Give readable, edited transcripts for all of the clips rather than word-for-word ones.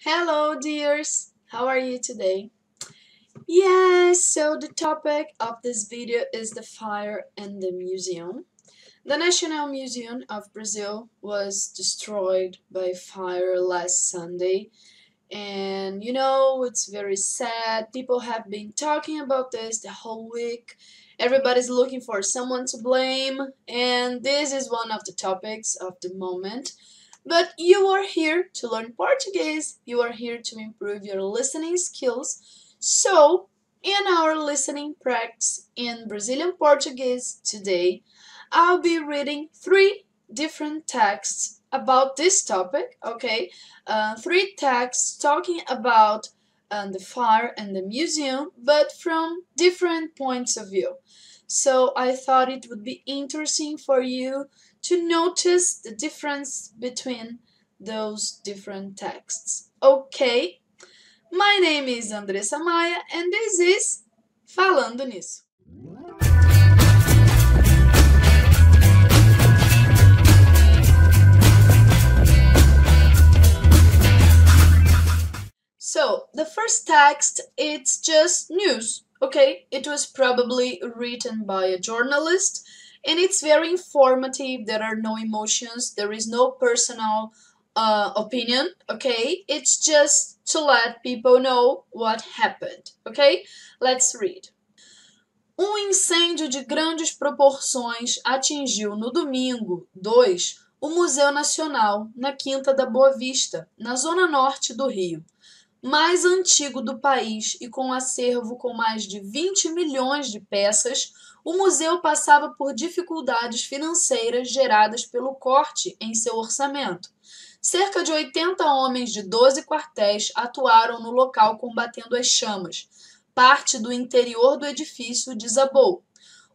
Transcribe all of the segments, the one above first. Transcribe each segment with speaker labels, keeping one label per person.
Speaker 1: Hello, dears. How are you today? Yes, so the topic of this video is the fire in the museum. The National Museum of Brazil was destroyed by fire last Sunday. And it's very sad. People have been talking about this the whole week. Everybody's looking for someone to blame, and this is one of the topics of the moment. But you are here to learn Portuguese. You are here to improve your listening skills. So, in our listening practice in Brazilian Portuguese today, I'll be reading three different texts about this topic, okay? Three texts talking about the fire and the museum, but from different points of view. So I thought it would be interesting for you to notice the difference between those different texts. Okay, my name is Andressa Maia and this is Falando Nisso. So, the first text, it's just news, okay? It was probably written by a journalist and it's very informative. There are no emotions, there is no personal opinion, okay? It's just to let people know what happened, okay? Let's read. Incêndio de grandes proporções atingiu no domingo, 2, o Museu Nacional, na Quinta da Boa Vista, na zona norte do Rio. Mais antigo do país e com acervo com mais de 20 milhões de peças, o museu passava por dificuldades financeiras geradas pelo corte em seu orçamento. Cerca de 80 homens de 12 quartéis atuaram no local combatendo as chamas. Parte do interior do edifício desabou.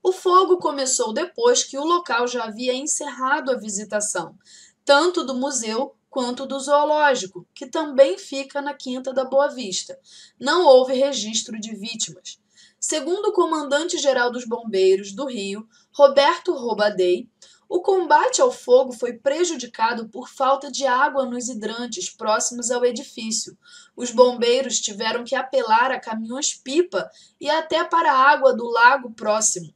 Speaker 1: O fogo começou depois que o local já havia encerrado a visitação, tanto do museu quanto do zoológico, que também fica na Quinta da Boa Vista. Não houve registro de vítimas. Segundo o comandante-geral dos bombeiros do Rio, Roberto Robadei, o combate ao fogo foi prejudicado por falta de água nos hidrantes próximos ao edifício. Os bombeiros tiveram que apelar a caminhões-pipa e até para a água do lago próximo.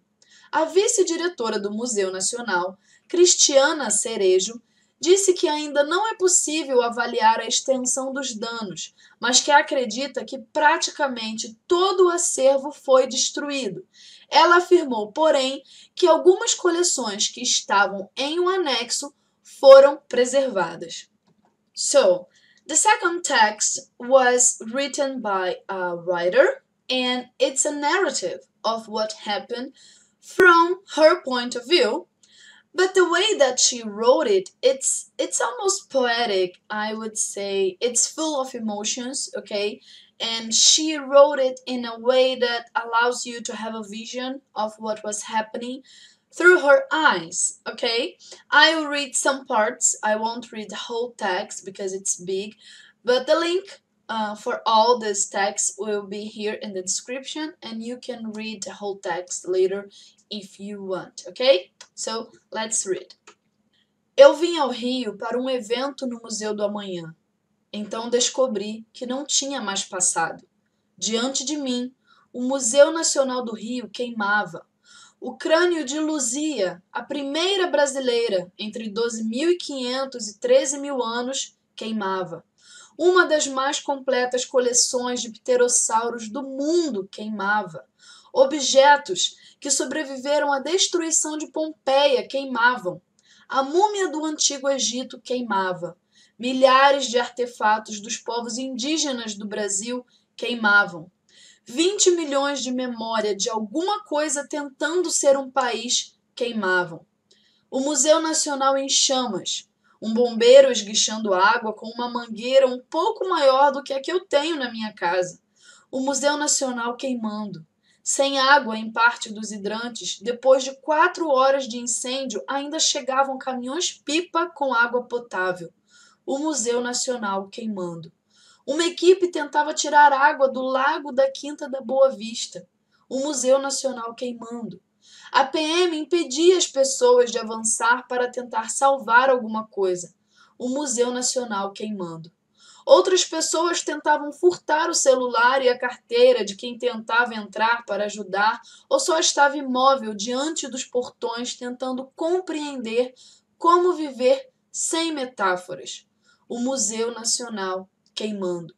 Speaker 1: A vice-diretora do Museu Nacional, Cristiana Cerejo, disse que ainda não é possível avaliar a extensão dos danos, mas que acredita que praticamente todo o acervo foi destruído. Ela afirmou, porém, que algumas coleções que estavam em um anexo foram preservadas. So, the second text was written by a writer, and it's a narrative of what happened from her point of view. But the way that she wrote it, it's almost poetic, I would say. It's full of emotions, okay? And she wrote it in a way that allows you to have a vision of what was happening through her eyes, okay? I will read some parts. I won't read the whole text because it's big, but the link for all this text will be here in the description and you can read the whole text later if you want, okay? So, let's read. Eu vim ao Rio para um evento no Museu do Amanhã. Então descobri que não tinha mais passado. Diante de mim, o Museu Nacional do Rio queimava. O crânio de Luzia, a primeira brasileira entre 12.500 e 13.000 anos, queimava. Uma das mais completas coleções de pterossauros do mundo queimava. Objetos que sobreviveram à destruição de Pompeia queimavam. A múmia do Antigo Egito queimava. Milhares de artefatos dos povos indígenas do Brasil queimavam. 20 milhões de memória de alguma coisa tentando ser um país queimavam. O Museu Nacional em chamas. Um bombeiro esguichando água com uma mangueira um pouco maior do que a que eu tenho na minha casa. O Museu Nacional queimando. Sem água em parte dos hidrantes, depois de 4 horas de incêndio, ainda chegavam caminhões-pipa com água potável. O Museu Nacional queimando. Uma equipe tentava tirar água do lago da Quinta da Boa Vista. O Museu Nacional queimando. A PM impedia as pessoas de avançar para tentar salvar alguma coisa. O Museu Nacional queimando. Outras pessoas tentavam furtar o celular e a carteira de quem tentava entrar para ajudar ou só estava imóvel diante dos portões tentando compreender como viver sem metáforas. O Museu Nacional queimando.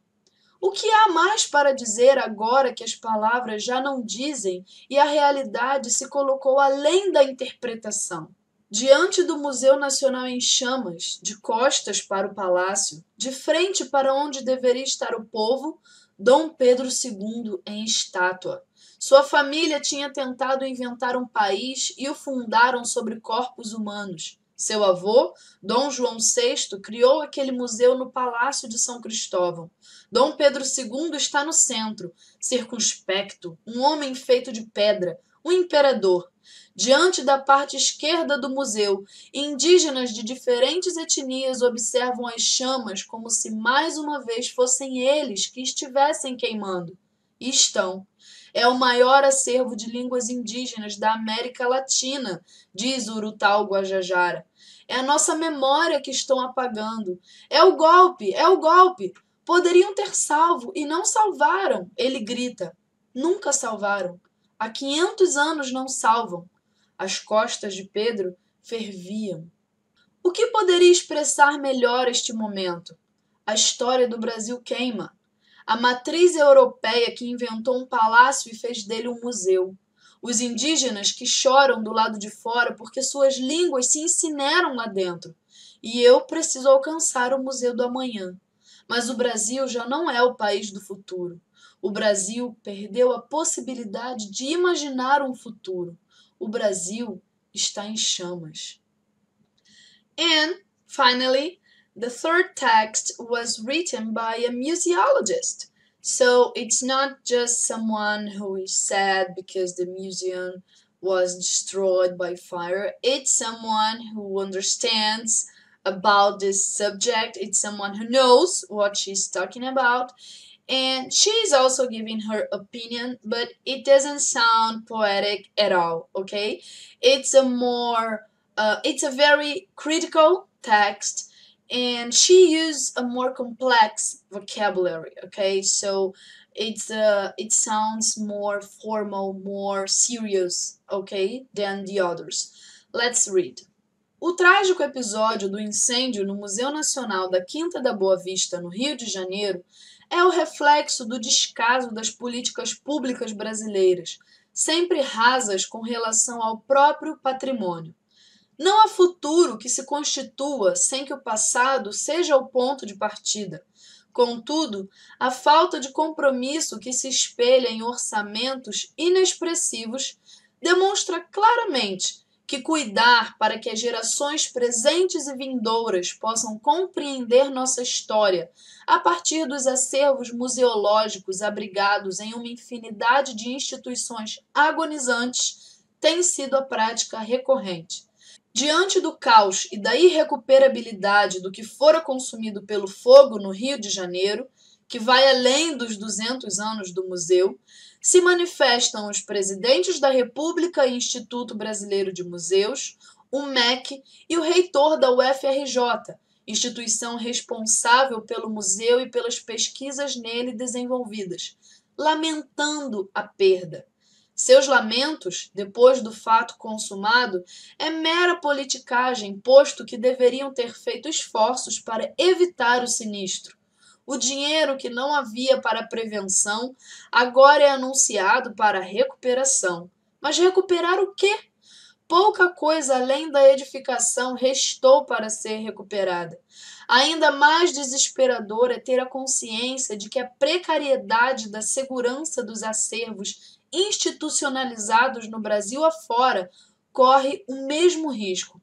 Speaker 1: O que há mais para dizer agora que as palavras já não dizem e a realidade se colocou além da interpretação? Diante do Museu Nacional em chamas, de costas para o palácio, de frente para onde deveria estar o povo, Dom Pedro II em estátua. Sua família tinha tentado inventar um país e o fundaram sobre corpos humanos. Seu avô, Dom João VI, criou aquele museu no Palácio de São Cristóvão. Dom Pedro II está no centro, circunspecto, um homem feito de pedra, um imperador. Diante da parte esquerda do museu, indígenas de diferentes etnias observam as chamas como se mais uma vez fossem eles que estivessem queimando. E estão. É o maior acervo de línguas indígenas da América Latina, diz Urutau Guajajara. É a nossa memória que estão apagando. É o golpe, é o golpe. Poderiam ter salvo e não salvaram, ele grita. Nunca salvaram. Há 500 anos não salvam. As costas de Pedro ferviam. O que poderia expressar melhor este momento? A história do Brasil queima. A matriz europeia que inventou um palácio e fez dele um museu. Os indígenas que choram do lado de fora porque suas línguas se incineram lá dentro. E eu preciso alcançar o Museu do Amanhã. Mas o Brasil já não é o país do futuro. O Brasil perdeu a possibilidade de imaginar um futuro. O Brasil está em chamas. And, finally, the third text was written by a museologist. So it's not just someone who is sad because the museum was destroyed by fire. It's someone who understands about this subject. It's someone who knows what she's talking about. And she's also giving her opinion, but it doesn't sound poetic at all, okay? It's it's a very critical text, and she used a more complex vocabulary, okay? So it sounds more formal, more serious, okay, than the others. Let's read. O trágico episódio do incêndio no Museu Nacional da Quinta da Boa Vista, no Rio de Janeiro, é o reflexo do descaso das políticas públicas brasileiras, sempre rasas com relação ao próprio patrimônio. Não há futuro que se constitua sem que o passado seja o ponto de partida. Contudo, a falta de compromisso que se espelha em orçamentos inexpressivos demonstra claramente que cuidar para que as gerações presentes e vindouras possam compreender nossa história a partir dos acervos museológicos abrigados em uma infinidade de instituições agonizantes tem sido a prática recorrente. Diante do caos e da irrecuperabilidade do que fora consumido pelo fogo no Rio de Janeiro, que vai além dos 200 anos do museu, se manifestam os presidentes da República e Instituto Brasileiro de Museus, o MEC e o reitor da UFRJ, instituição responsável pelo museu e pelas pesquisas nele desenvolvidas, lamentando a perda. Seus lamentos, depois do fato consumado, é mera politicagem, posto que deveriam ter feito esforços para evitar o sinistro. O dinheiro que não havia para prevenção agora é anunciado para recuperação. Mas recuperar o quê? Pouca coisa além da edificação restou para ser recuperada. Ainda mais desesperador é ter a consciência de que a precariedade da segurança dos acervos institucionalizados no Brasil afora corre o mesmo risco.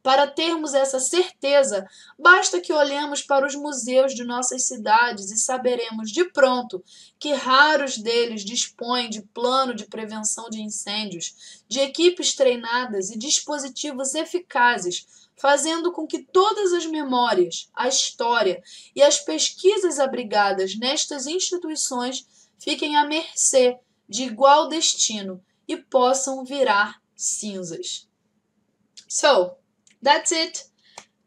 Speaker 1: Para termos essa certeza, basta que olhemos para os museus de nossas cidades e saberemos de pronto que raros deles dispõem de plano de prevenção de incêndios, de equipes treinadas e dispositivos eficazes, fazendo com que todas as memórias, a história e as pesquisas abrigadas nestas instituições fiquem à mercê de igual destino e possam virar cinzas. So, that's it.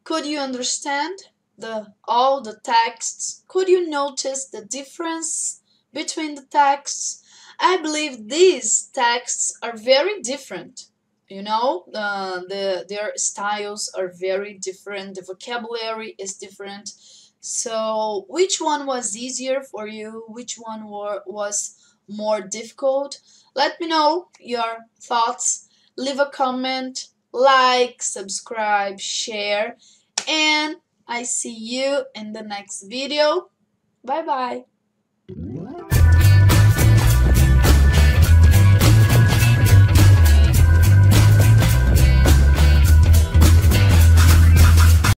Speaker 1: Could you understand? the all the texts? Could you notice the difference between the texts? I believe these texts are very different. Their styles are very different. The vocabulary is different. So, which one was easier for you? Which one was more difficult? Let me know your thoughts. Leave a comment, like, subscribe, share, and I see you in the next video. Bye bye.